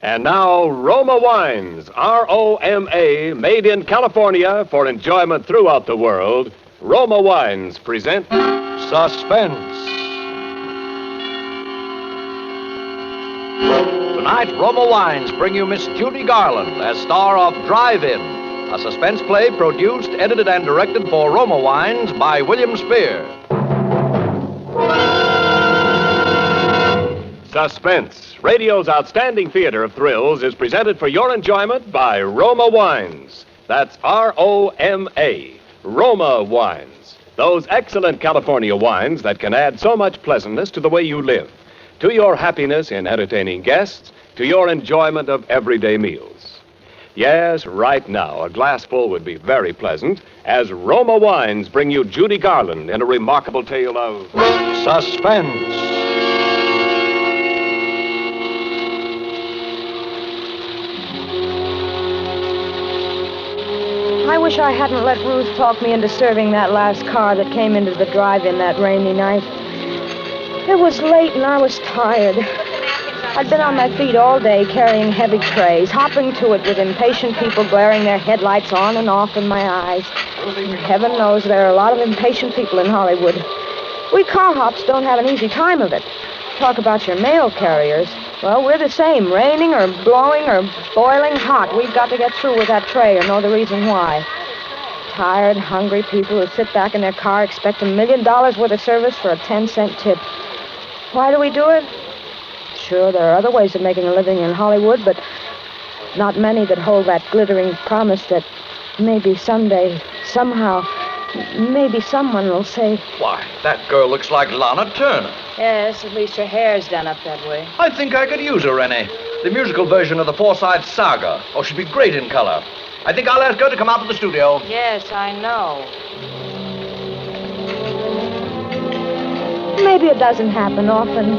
And now, Roma Wines, R-O-M-A, made in California for enjoyment throughout the world. Roma Wines present Suspense. Tonight, Roma Wines bring you Miss Judy Garland as star of Drive-In, a suspense play produced, edited, and directed for Roma Wines by William Spear. Suspense, radio's outstanding theater of thrills, is presented for your enjoyment by Roma Wines. That's R-O-M-A, Roma Wines. Those excellent California wines that can add so much pleasantness to the way you live, to your happiness in entertaining guests, to your enjoyment of everyday meals. Yes, right now, a glassful would be very pleasant as Roma Wines bring you Judy Garland in a remarkable tale of suspense. I wish I hadn't let Ruth talk me into serving that last car that came into the drive-in that rainy night. It was late and I was tired. I'd been on my feet all day carrying heavy trays, hopping to it with impatient people glaring their headlights on and off in my eyes. Heaven knows there are a lot of impatient people in Hollywood. We car hops don't have an easy time of it. Talk about your mail carriers. Well, we're the same. Raining or blowing or boiling hot, we've got to get through with that tray or know the reason why. Tired, hungry people who sit back in their car expecting $1 million worth of service for a 10-cent tip. Why do we do it? Sure, there are other ways of making a living in Hollywood, but not many that hold that glittering promise that maybe someday, somehow, maybe someone will say... Why, that girl looks like Lana Turner. Yes, at least her hair's done up that way. I think I could use her, Rennie. The musical version of the Forsyth Saga. Oh, she'd be great in color. I think I'll ask her to come out to the studio. Yes, I know. Maybe it doesn't happen often,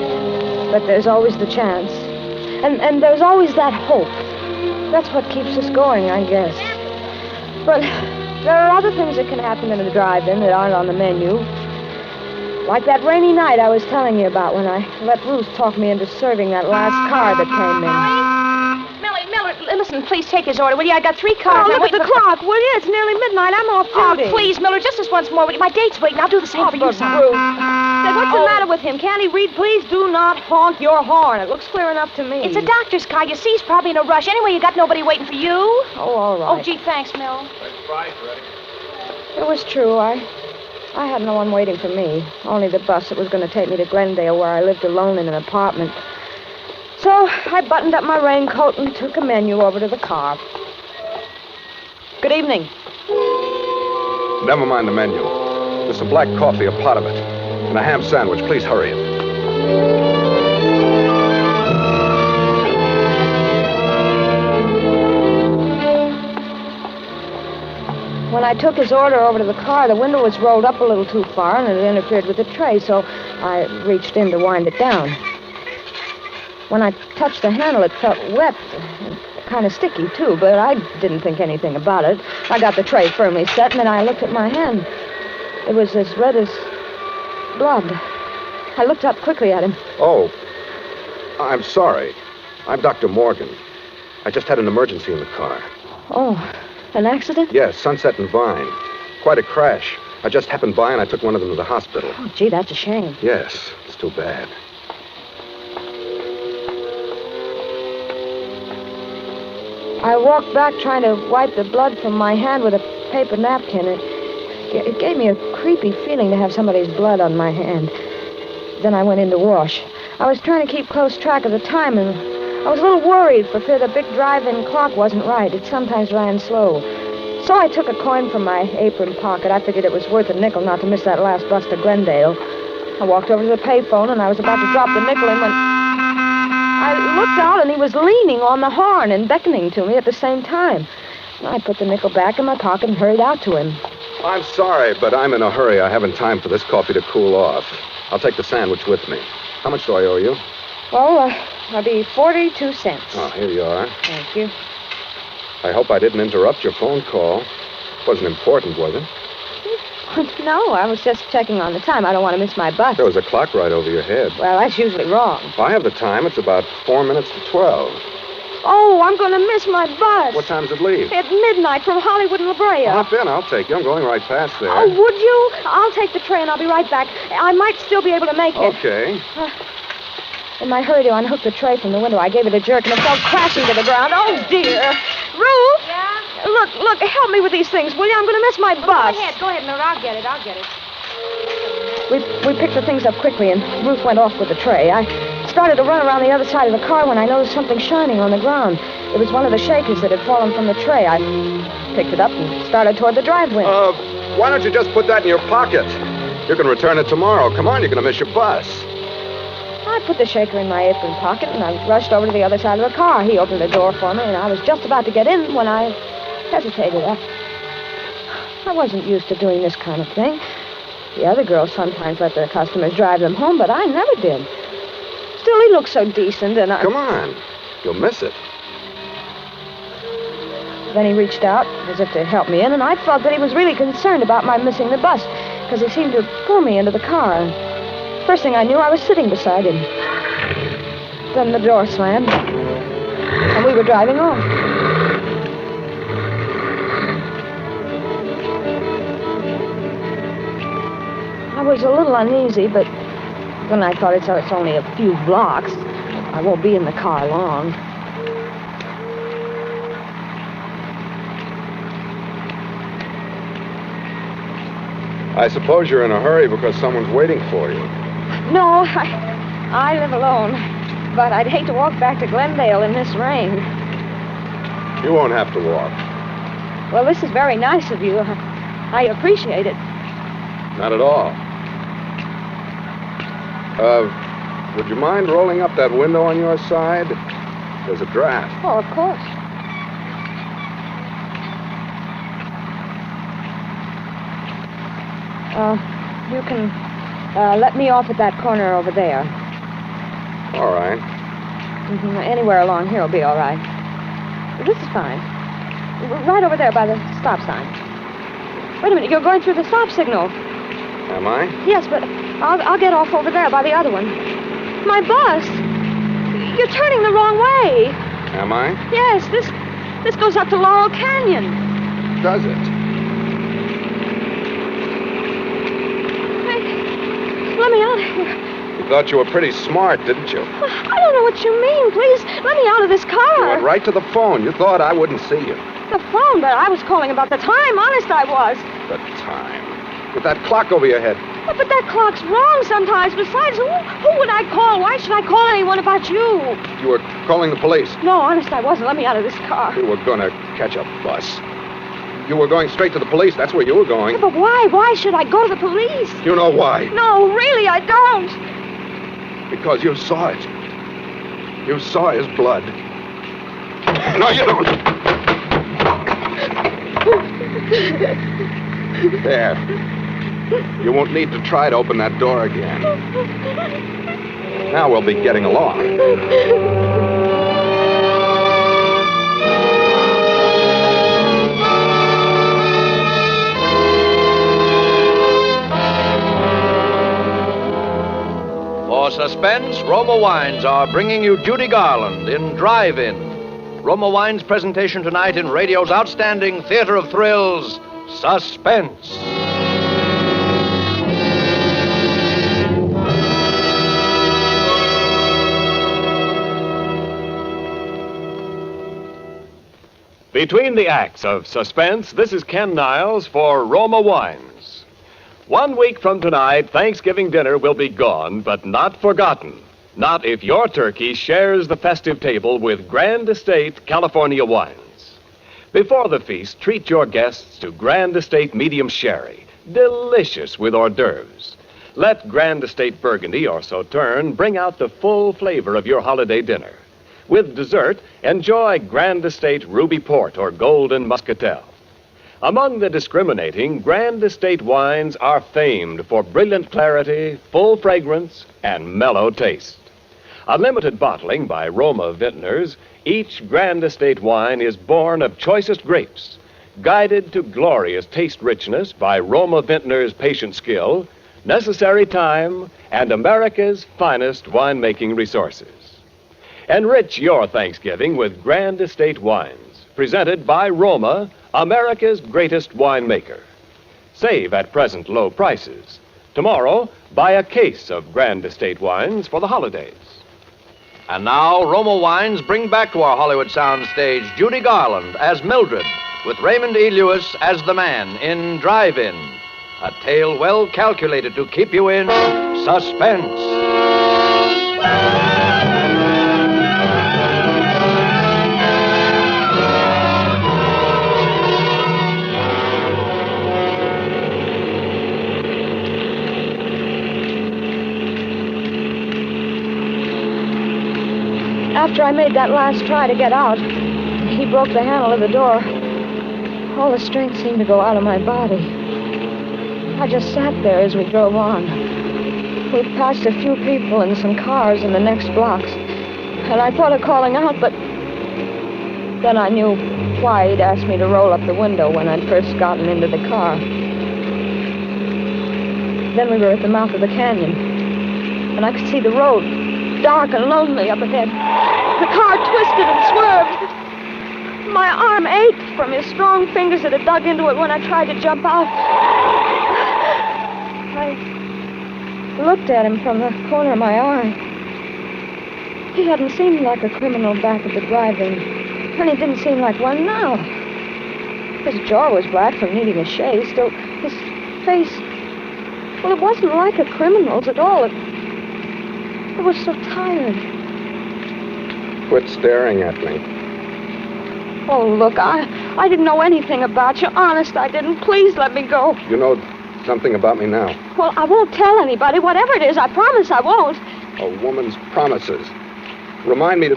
but there's always the chance. And there's always that hope. That's what keeps us going, I guess. But there are other things that can happen in the drive-in that aren't on the menu. Like that rainy night I was telling you about when I let Ruth talk me into serving that last car that came in. Miller, listen, please take his order, will you? I got 3 cars. Oh, look at the clock, will you? It's nearly midnight. I'm off duty. Oh, please, Miller, just this once more. My date's waiting. I'll do the same for you, son. Ruth. Say, what's the matter with him? Can't he read? Please do not honk your horn. It looks clear enough to me. It's a doctor's car. You see, he's probably in a rush. Anyway, you got nobody waiting for you. Oh, all right. Oh, gee, thanks, Mill. It was true. I had no one waiting for me. Only the bus that was going to take me to Glendale, where I lived alone in an apartment. So I buttoned up my raincoat and took a menu over to the car. Good evening. Never mind the menu. Just some black coffee, a pot of it, and a ham sandwich. Please hurry it. When I took his order over to the car, the window was rolled up a little too far, and it interfered with the tray, so I reached in to wind it down. When I touched the handle, it felt wet, kind of sticky, too, but I didn't think anything about it. I got the tray firmly set, and then I looked at my hand. It was as red as blood. I looked up quickly at him. Oh, I'm sorry. I'm Dr. Morgan. I just had an emergency in the car. Oh, an accident? Yes, Sunset and Vine. Quite a crash. I just happened by and I took one of them to the hospital. Oh, gee, that's a shame. Yes, it's too bad. I walked back trying to wipe the blood from my hand with a paper napkin. It gave me a creepy feeling to have somebody's blood on my hand. Then I went in to wash. I was trying to keep close track of the time, and I was a little worried for fear the big drive-in clock wasn't right. It sometimes ran slow. So I took a coin from my apron pocket. I figured it was worth a nickel not to miss that last bus to Glendale. I walked over to the payphone, and I was about to drop the nickel in when I looked out, and he was leaning on the horn and beckoning to me at the same time. I put the nickel back in my pocket and hurried out to him. I'm sorry, but I'm in a hurry. I haven't time for this coffee to cool off. I'll take the sandwich with me. How much do I owe you? Well, I'll be 42 cents. Oh, here you are. Thank you. I hope I didn't interrupt your phone call. Wasn't important, was it? No, I was just checking on the time. I don't want to miss my bus. There was a clock right over your head. Well, that's usually wrong. If I have the time, it's about 4 minutes to 12. Oh, I'm going to miss my bus. What time does it leave? At midnight from Hollywood and La Brea. Hop in. I'll take you. I'm going right past there. Oh, would you? I'll take the train. I'll be right back. I might still be able to make it. Okay. In my hurry to unhook the tray from the window, I gave it a jerk and it fell crashing to the ground. Oh, dear. Ruth? Yeah? Look, help me with these things, will you? I'm going to miss my bus. Go ahead, Mildred. I'll get it. We picked the things up quickly, and Ruth went off with the tray. I started to run around the other side of the car when I noticed something shining on the ground. It was one of the shakers that had fallen from the tray. I picked it up and started toward the driveway. Why don't you just put that in your pocket? You can return it tomorrow. Come on, you're going to miss your bus. I put the shaker in my apron pocket, and I rushed over to the other side of the car. He opened the door for me, and I was just about to get in when I hesitated. I wasn't used to doing this kind of thing. The other girls sometimes let their customers drive them home, but I never did. Still, he looked so decent, and I... Come on. You'll miss it. Then he reached out as if to help me in, and I felt that he was really concerned about my missing the bus, because he seemed to pull me into the car. And first thing I knew, I was sitting beside him. Then the door slammed, and we were driving off. I was a little uneasy, but then I thought it's only a few blocks. I won't be in the car long. I suppose you're in a hurry because someone's waiting for you. No, I live alone, but I'd hate to walk back to Glendale in this rain. You won't have to walk. Well, this is very nice of you. I appreciate it. Not at all. Would you mind rolling up that window on your side? There's a draft. Oh, of course. You can let me off at that corner over there. All right. Mm-hmm. Anywhere along here will be all right. This is fine. Right over there by the stop sign. Wait a minute, you're going through the stop signal. Am I? Yes, but I'll get off over there by the other one. My bus! You're turning the wrong way. Am I? Yes, this goes up to Laurel Canyon. Does it? Let me out of here. You thought you were pretty smart, didn't you? I don't know what you mean. Please, let me out of this car. You went right to the phone. You thought I wouldn't see you. The phone, but I was calling about the time. Honest, I was. The time. With that clock over your head. But that clock's wrong sometimes. Besides, who would I call? Why should I call anyone about you? You were calling the police. No, honest, I wasn't. Let me out of this car. You were going to catch a bus. You were going straight to the police. That's where you were going. Yeah, but why? Why should I go to the police? You know why. No, really, I don't. Because you saw it. You saw his blood. No, you don't. There. You won't need to try to open that door again. Now we'll be getting along. For Suspense, Roma Wines are bringing you Judy Garland in Drive-In. Roma Wines' presentation tonight in radio's outstanding theater of thrills, Suspense. Between the acts of Suspense, this is Ken Niles for Roma Wines. 1 week from tonight, Thanksgiving dinner will be gone, but not forgotten. Not if your turkey shares the festive table with Grand Estate California wines. Before the feast, treat your guests to Grand Estate Medium Sherry, delicious with hors d'oeuvres. Let Grand Estate Burgundy or Sauterne bring out the full flavor of your holiday dinner. With dessert, enjoy Grand Estate Ruby Port or Golden Muscatel. Among the discriminating, Grand Estate wines are famed for brilliant clarity, full fragrance, and mellow taste. Unlimited bottling by Roma vintners, each Grand Estate wine is born of choicest grapes. Guided to glorious taste richness by Roma vintners' patient skill, necessary time, and America's finest winemaking resources. Enrich your Thanksgiving with Grand Estate wines, presented by Roma, America's greatest winemaker. Save at present low prices. Tomorrow, buy a case of Grand Estate wines for the holidays. And now, Roma Wines bring back to our Hollywood soundstage Judy Garland as Mildred, with Raymond E. Lewis as the man in Drive-In. A tale well calculated to keep you in suspense. After I made that last try to get out, he broke the handle of the door. All the strength seemed to go out of my body. I just sat there as we drove on. We passed a few people and some cars in the next blocks. And I thought of calling out, but then I knew why he'd asked me to roll up the window when I'd first gotten into the car. Then we were at the mouth of the canyon, and I could see the road, dark and lonely up ahead. The car twisted and swerved. My arm ached from his strong fingers that had dug into it when I tried to jump out. I looked at him from the corner of my eye. He hadn't seemed like a criminal back at the drive-in, and he didn't seem like one now. His jaw was black from needing a shave, still his face, well, it wasn't like a criminal's at all. It was so tired. Quit staring at me. Oh, look, I didn't know anything about you. Honest, I didn't. Please let me go. You know something about me now. Well, I won't tell anybody. Whatever it is, I promise I won't. A woman's promises. Remind me to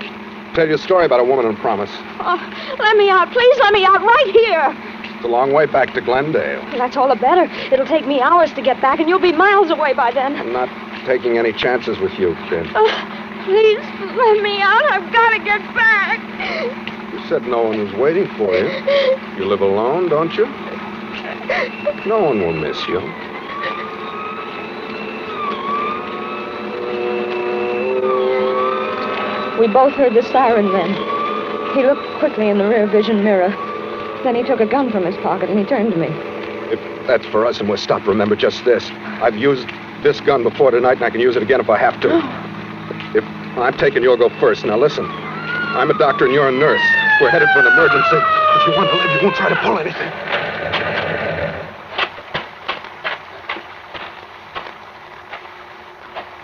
tell you a story about a woman and promise. Oh, let me out. Please let me out right here. It's a long way back to Glendale. Well, that's all the better. It'll take me hours to get back, and you'll be miles away by then. I'm not taking any chances with you, kid. Please let me out. I've got to get back. You said no one was waiting for you. You live alone, don't you? No one will miss you. We both heard the siren then. He looked quickly in the rear vision mirror. Then he took a gun from his pocket and he turned to me. If that's for us and we're stopped, remember just this. I've used this gun before tonight and I can use it again if I have to. If I'm taken, you'll go first. Now listen, I'm a doctor and you're a nurse. We're headed for an emergency. If you want to live, you won't try to pull anything.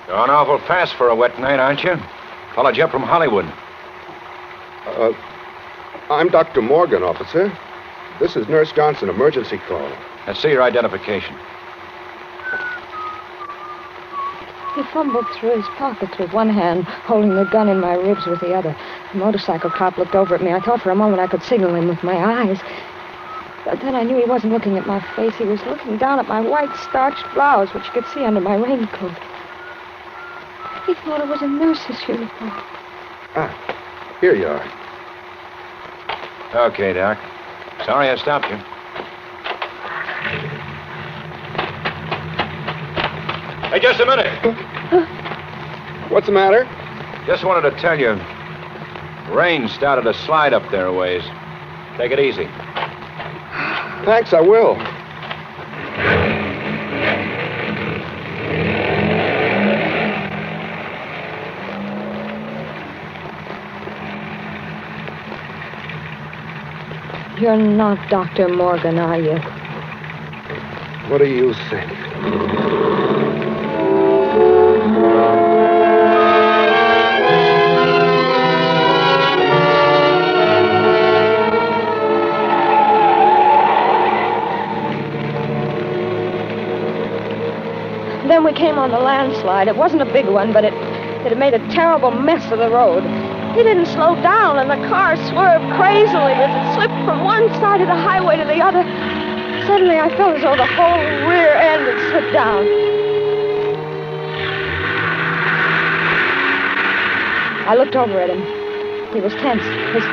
Going awful fast for a wet night, aren't you? Followed you up from Hollywood. I'm Dr. Morgan, officer. This is Nurse Johnson, emergency call. Let's see your identification. He fumbled through his pockets with one hand, holding the gun in my ribs with the other. The motorcycle cop looked over at me. I thought for a moment I could signal him with my eyes. But then I knew he wasn't looking at my face. He was looking down at my white starched blouse, which you could see under my raincoat. He thought it was a nurse's uniform. Ah, here you are. Okay, Doc. Sorry I stopped you. Hey, just a minute. What's the matter? Just wanted to tell you, rain started to slide up there a ways. Take it easy. Thanks, I will. You're not Dr. Morgan, are you? What do you think? Then we came on the landslide. It wasn't a big one, but it had made a terrible mess of the road. He didn't slow down, and the car swerved crazily as it slipped from one side of the highway to the other. Suddenly, I felt as though the whole rear end had slipped down. I looked over at him. He was tense. His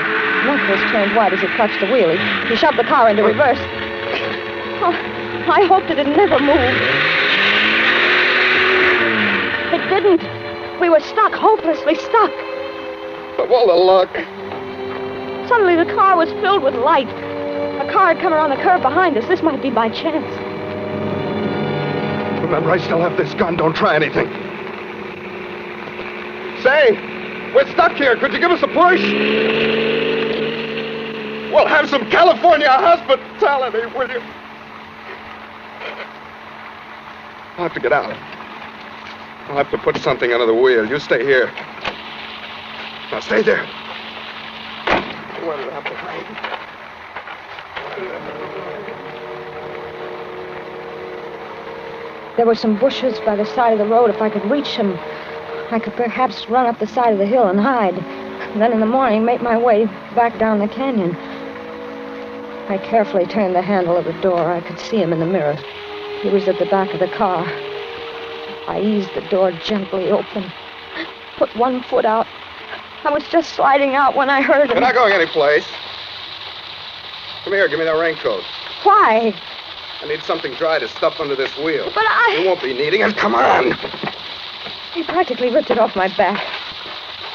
neck was turned white as he clutched the wheel. He shoved the car into reverse. Oh, I hoped it had never moved. It didn't. We were stuck, hopelessly stuck. Of all the luck. Suddenly, the car was filled with light. A car had come around the curve behind us. This might be by chance. Remember, I still have this gun. Don't try anything. Say, we're stuck here. Could you give us a push? We'll have some California hospitality, will you? I'll have to get out. I'll have to put something under the wheel. You stay here. Now, stay there. What did I have to hide? There were some bushes by the side of the road. If I could reach them, I could perhaps run up the side of the hill and hide. And then in the morning, make my way back down the canyon. I carefully turned the handle of the door. I could see him in the mirror. He was at the back of the car. I eased the door gently open, put one foot out. I was just sliding out when I heard him. You're not going anyplace. Come here, give me that raincoat. Why? I need something dry to stuff under this wheel. But I... You won't be needing it. Come on. He practically ripped it off my back.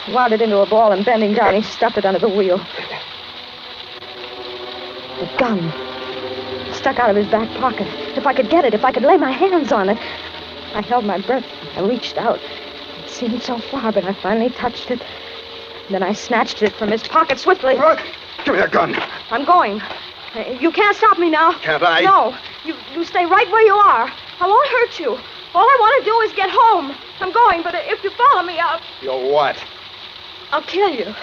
He wound it into a ball and bending down, he stuffed it under the wheel. The gun stuck out of his back pocket. If I could get it, if I could lay my hands on it. I held my breath. I reached out. It seemed so far, but I finally touched it. Then I snatched it from his pocket swiftly. What? Give me that gun. I'm going. You can't stop me now. Can't I? No. You stay right where you are. I won't hurt you. All I want to do is get home. I'm going, but if you follow me, You'll what? I'll kill you.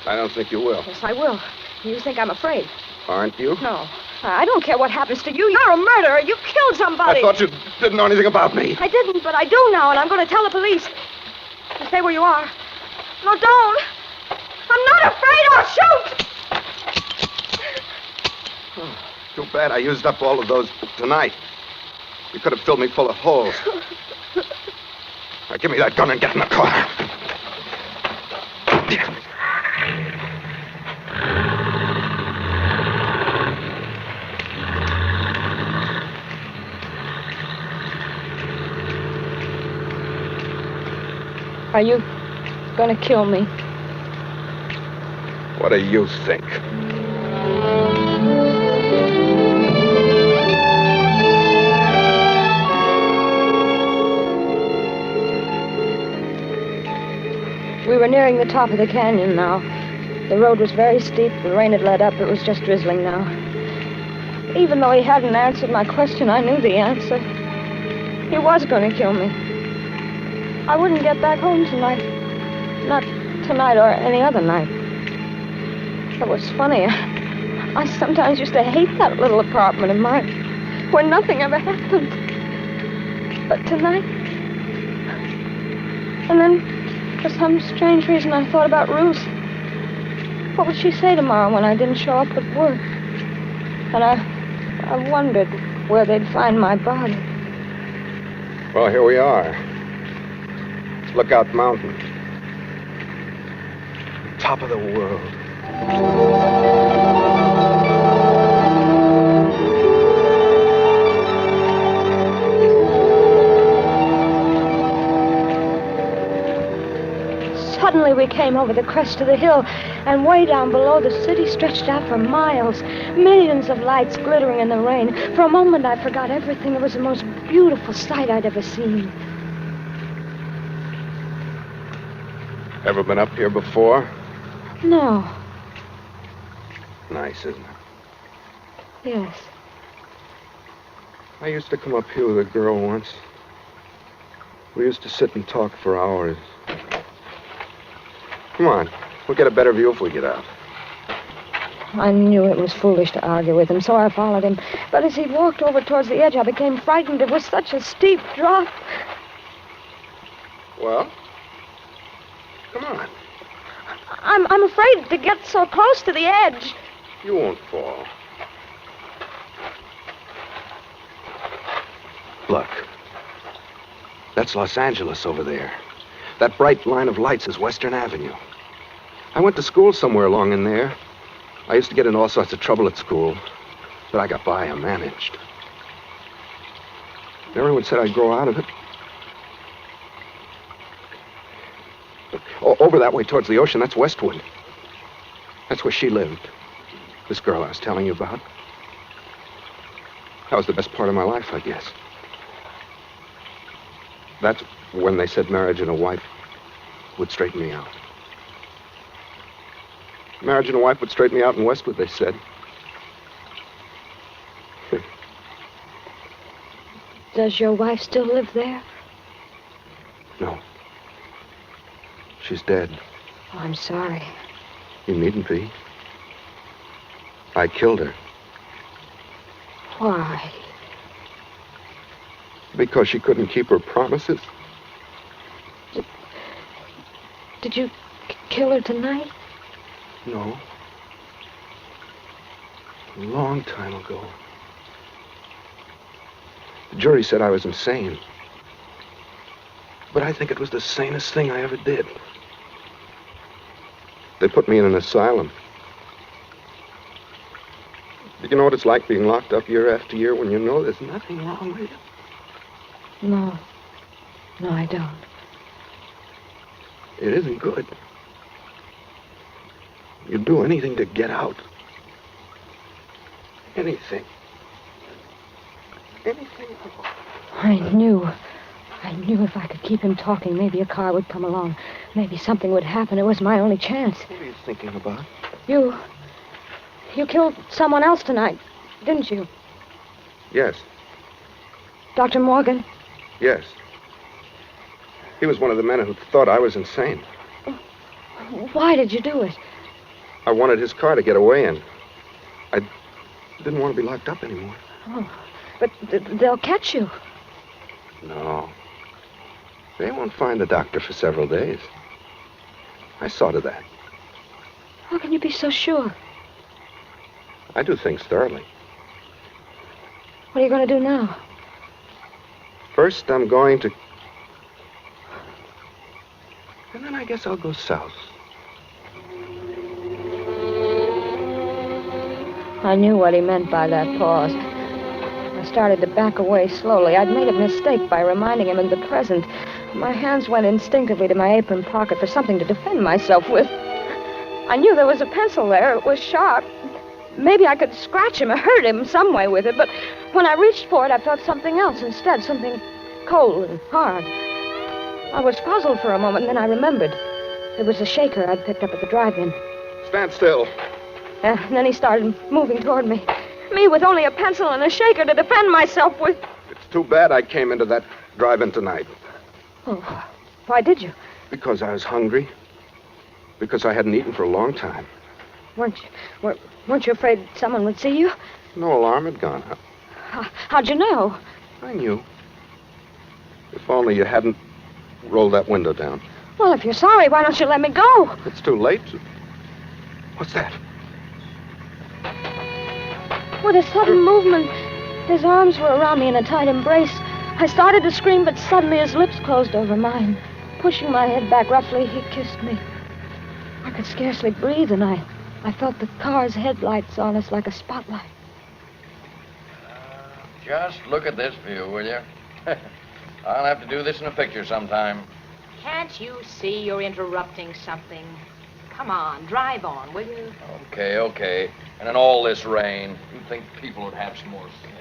I don't think you will. Yes, I will. You think I'm afraid? Aren't you? No. I don't care what happens to you. You're a murderer. You killed somebody. I thought you didn't know anything about me. I didn't, but I do now, and I'm going to tell the police. You stay where you are. No, don't. I'm not afraid. I'll shoot. Oh, too bad I used up all of those tonight. You could have filled me full of holes. Now, give me that gun and get in the car. Are you going to kill me? What do you think? We were nearing the top of the canyon now. The road was very steep. The rain had let up. It was just drizzling now. Even though he hadn't answered my question, I knew the answer. He was going to kill me. I wouldn't get back home tonight. Not tonight or any other night. It was funny. I sometimes used to hate that little apartment of mine where nothing ever happened. But tonight... And then, for some strange reason, I thought about Ruth. What would she say tomorrow when I didn't show up at work? And I wondered where they'd find my body. Well, here we are. Lookout Mountain. Top of the world. Suddenly we came over the crest of the hill, and way down below the city stretched out for miles. Millions of lights glittering in the rain. For a moment I forgot everything. It was the most beautiful sight I'd ever seen. Ever been up here before? No. Nice, isn't it? Yes. I used to come up here with a girl once. We used to sit and talk for hours. Come on. We'll get a better view if we get out. I knew it was foolish to argue with him, so I followed him. But as he walked over towards the edge, I became frightened. It was such a steep drop. Well? Come on. I'm afraid to get so close to the edge. You won't fall. Look. That's Los Angeles over there. That bright line of lights is Western Avenue. I went to school somewhere along in there. I used to get in all sorts of trouble at school. But I got by. I managed. Everyone said I'd grow out of it. Over that way towards the ocean, that's Westwood. That's where she lived. This girl I was telling you about. That was the best part of my life, I guess. That's when they said marriage and a wife would straighten me out. Marriage and a wife would straighten me out in Westwood, they said. Does your wife still live there? No. She's dead. Oh, I'm sorry. You needn't be. I killed her. Why? Because she couldn't keep her promises. Did you kill her tonight? No. A long time ago. The jury said I was insane. But I think it was the sanest thing I ever did. They put me in an asylum. Do you know what it's like being locked up year after year when you know there's nothing wrong with you? No. No, I don't. It isn't good. You'd do anything to get out. Anything. Anything. I knew if I could keep him talking, maybe a car would come along. Maybe something would happen. It was my only chance. What are you thinking about? You killed someone else tonight, didn't you? Yes. Dr. Morgan? Yes. He was one of the men who thought I was insane. Why did you do it? I wanted his car to get away in. I didn't want to be locked up anymore. Oh, but they'll catch you. No. They won't find the doctor for several days. I saw to that. How can you be so sure? I do things thoroughly. What are you going to do now? First, I'm going to... And then I guess I'll go south. I knew what he meant by that pause. I started to back away slowly. I'd made a mistake by reminding him of the present. My hands went instinctively to my apron pocket for something to defend myself with. I knew there was a pencil there. It was sharp. Maybe I could scratch him or hurt him some way with it, but when I reached for it, I felt something else instead, something cold and hard. I was puzzled for a moment, and then I remembered. It was a shaker I'd picked up at the drive-in. Stand still. And then he started moving toward me. Me with only a pencil and a shaker to defend myself with. It's too bad I came into that drive-in tonight. Oh, why did you? Because I was hungry. Because I hadn't eaten for a long time. Weren't you afraid someone would see you? No alarm had gone up. How'd you know? I knew. If only you hadn't rolled that window down. Well, if you're sorry, why don't you let me go? It's too late. What's that? With a sudden movement, his arms were around me in a tight embrace. I started to scream, but suddenly his lips closed over mine. Pushing my head back roughly, he kissed me. I could scarcely breathe, and I felt the car's headlights on us like a spotlight. Just look at this view, will you? I'll have to do this in a picture sometime. Can't you see you're interrupting something? Come on, drive on, will you? Okay. And in all this rain, you'd think people would have some more sense.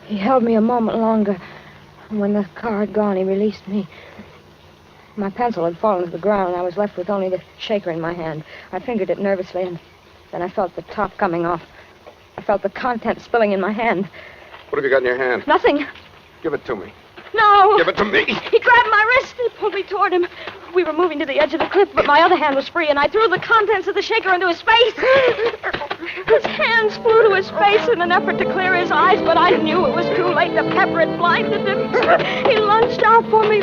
He held me a moment longer. And when the car had gone, he released me. My pencil had fallen to the ground, and I was left with only the shaker in my hand. I fingered it nervously, and then I felt the top coming off. I felt the contents spilling in my hand. What have you got in your hand? Nothing. Give it to me. No. Give it to me. He grabbed my wrist. He pulled me toward him. We were moving to the edge of the cliff, but my other hand was free, and I threw the contents of the shaker into his face. His hands flew to his face in an effort to clear his eyes, but I knew it was too late. The pepper had blinded him. He lunged out for me,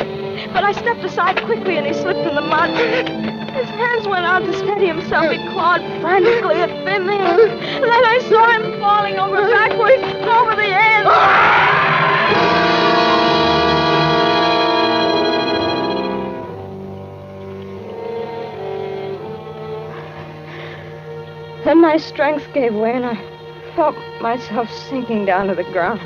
but I stepped aside quickly, and he slipped in the mud. His hands went out to steady himself. He clawed frantically at thin air. Then I saw him falling over backwards, over the edge. Then my strength gave way, and I felt myself sinking down to the ground.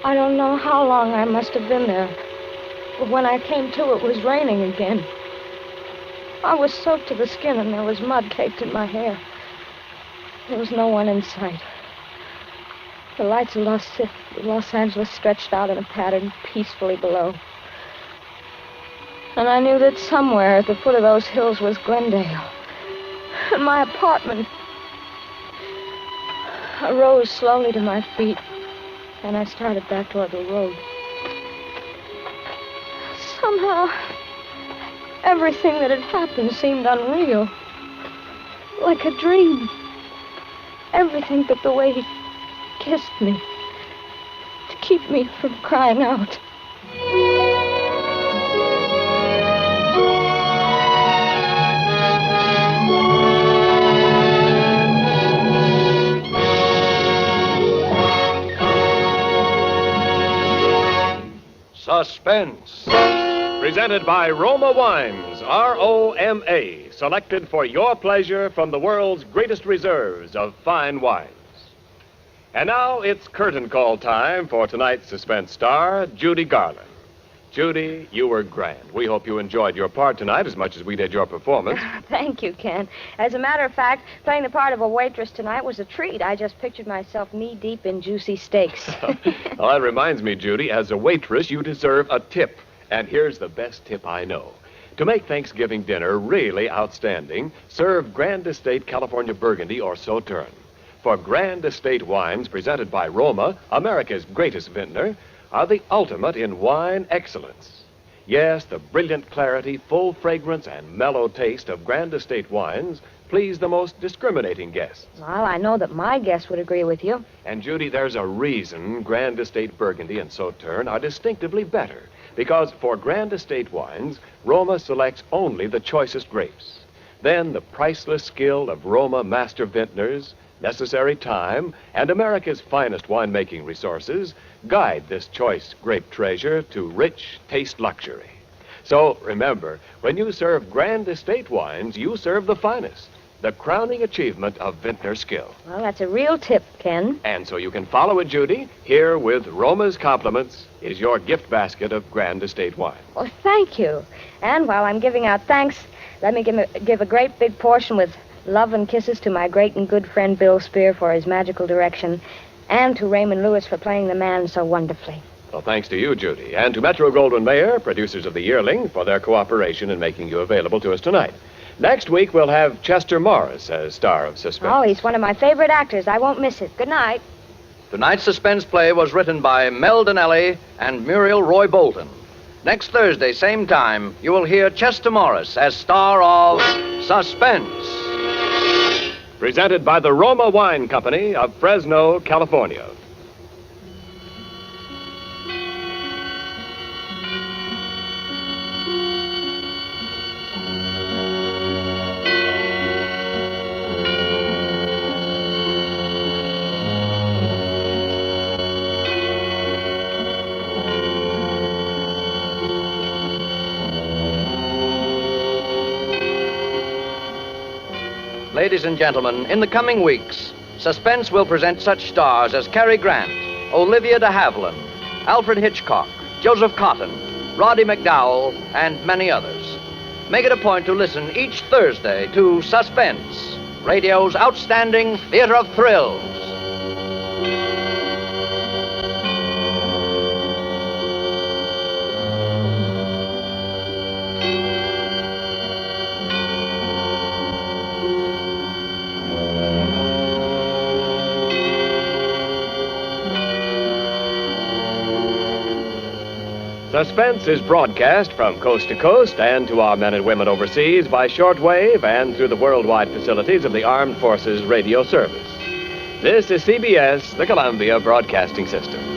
I don't know how long I must have been there, but when I came to, it was raining again. I was soaked to the skin, and there was mud caked in my hair. There was no one in sight. The lights of Los Angeles stretched out in a pattern peacefully below. And I knew that somewhere at the foot of those hills was Glendale, and my apartment. I rose slowly to my feet, and I started back toward the road. Somehow, everything that had happened seemed unreal, like a dream. Everything but the way he kissed me, to keep me from crying out. Suspense. Presented by Roma Wines, R-O-M-A, selected for your pleasure from the world's greatest reserves of fine wines. And now it's curtain call time for tonight's suspense star, Judy Garland. Judy, you were grand. We hope you enjoyed your part tonight as much as we did your performance. Thank you, Ken. As a matter of fact, playing the part of a waitress tonight was a treat. I just pictured myself knee-deep in juicy steaks. Well, that reminds me, Judy, as a waitress, you deserve a tip. And here's the best tip I know. To make Thanksgiving dinner really outstanding, serve Grand Estate California Burgundy or Sauterne. For Grand Estate wines presented by Roma, America's greatest vintner, are the ultimate in wine excellence. Yes, the brilliant clarity, full fragrance, and mellow taste of Grand Estate wines please the most discriminating guests. Well, I know that my guests would agree with you. And, Judy, there's a reason Grand Estate Burgundy and Sauterne are distinctively better. Because for Grand Estate wines, Roma selects only the choicest grapes. Then the priceless skill of Roma master vintners, necessary time, and America's finest winemaking resources guide this choice grape treasure to rich taste luxury. So remember, when you serve Grand Estate wines, you serve the finest, the crowning achievement of vintner skill. Well, that's a real tip, Ken. And so you can follow it, Judy. Here with Roma's compliments is your gift basket of Grand Estate wine. Well, thank you. And while I'm giving out thanks, let me give a great big portion with love and kisses to my great and good friend Bill Spear for his magical direction, and to Raymond Lewis for playing the man so wonderfully. Well, thanks to you, Judy, and to Metro-Goldwyn-Mayer, producers of The Yearling, for their cooperation in making you available to us tonight. Next week, we'll have Chester Morris as star of Suspense. Oh, he's one of my favorite actors. I won't miss it. Good night. Tonight's suspense play was written by Mel Donnelly and Muriel Roy Bolton. Next Thursday, same time, you will hear Chester Morris as star of Suspense. Presented by the Roma Wine Company of Fresno, California. Ladies and gentlemen, in the coming weeks, Suspense will present such stars as Cary Grant, Olivia de Havilland, Alfred Hitchcock, Joseph Cotton, Roddy McDowell, and many others. Make it a point to listen each Thursday to Suspense, radio's outstanding theater of thrills. Suspense is broadcast from coast to coast and to our men and women overseas by shortwave and through the worldwide facilities of the Armed Forces Radio Service. This is CBS, the Columbia Broadcasting System.